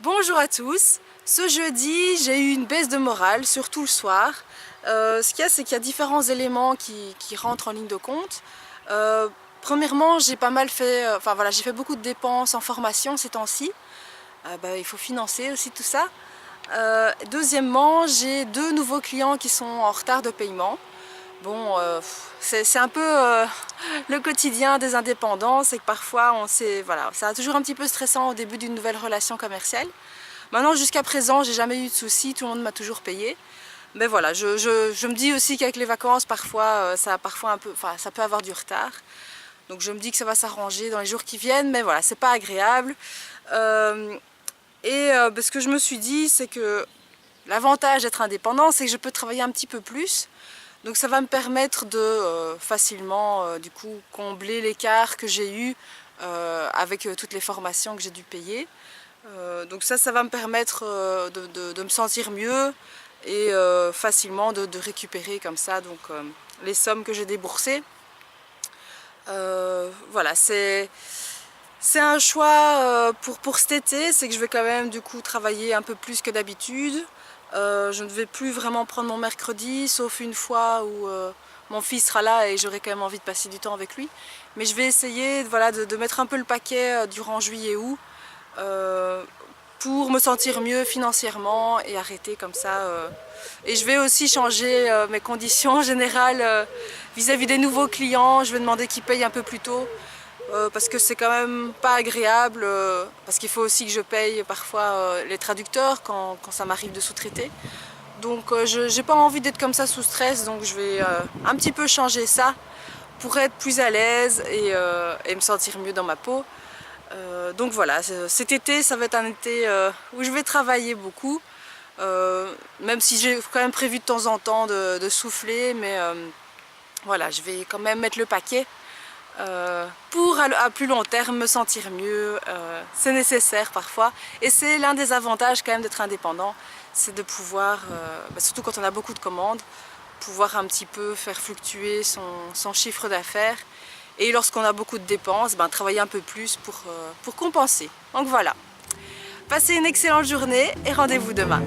Bonjour à tous, ce jeudi j'ai eu une baisse de morale, surtout le soir. Ce qu'il y a, c'est qu'il y a différents éléments qui rentrent en ligne de compte. Premièrement, j'ai pas mal fait, j'ai fait beaucoup de dépenses en formation ces temps-ci. Il faut financer aussi tout ça. Deuxièmement, j'ai 2 nouveaux clients qui sont en retard de paiement. Bon, c'est un peu le quotidien des indépendants, c'est que parfois c'est toujours un petit peu stressant au début d'une nouvelle relation commerciale. Maintenant, jusqu'à présent, j'ai jamais eu de soucis, tout le monde m'a toujours payé. Mais voilà, je me dis aussi qu'avec les vacances, parfois, ça peut avoir du retard. Donc je me dis que ça va s'arranger dans les jours qui viennent, mais voilà, c'est pas agréable. Ce que je me suis dit, c'est que l'avantage d'être indépendant, c'est que je peux travailler un petit peu plus. Donc ça va me permettre de facilement du coup combler l'écart que j'ai eu avec toutes les formations que j'ai dû payer. Donc ça va me permettre de me sentir mieux et facilement de récupérer comme ça donc, les sommes que j'ai déboursées. Voilà, c'est un choix pour cet été, c'est que je vais quand même du coup travailler un peu plus que d'habitude. Je ne vais plus vraiment prendre mon mercredi, sauf une fois où mon fils sera là et j'aurai quand même envie de passer du temps avec lui. Mais je vais essayer de mettre un peu le paquet durant juillet-août pour me sentir mieux financièrement et arrêter comme ça. Et je vais aussi changer mes conditions générales vis-à-vis des nouveaux clients. Je vais demander qu'ils payent un peu plus tôt. Parce que c'est quand même pas agréable, parce qu'il faut aussi que je paye parfois les traducteurs quand ça m'arrive de sous-traiter. Donc j'ai pas envie d'être comme ça sous stress, donc je vais un petit peu changer ça pour être plus à l'aise et me sentir mieux dans ma peau. Donc voilà, cet été ça va être un été où je vais travailler beaucoup, même si j'ai quand même prévu de temps en temps de souffler, mais voilà, je vais quand même mettre le paquet. Pour à plus long terme me sentir mieux, c'est nécessaire parfois et c'est l'un des avantages quand même d'être indépendant, c'est de pouvoir, surtout quand on a beaucoup de commandes, pouvoir un petit peu faire fluctuer son chiffre d'affaires et lorsqu'on a beaucoup de dépenses, travailler un peu plus pour compenser. Donc voilà, passez une excellente journée et rendez-vous demain.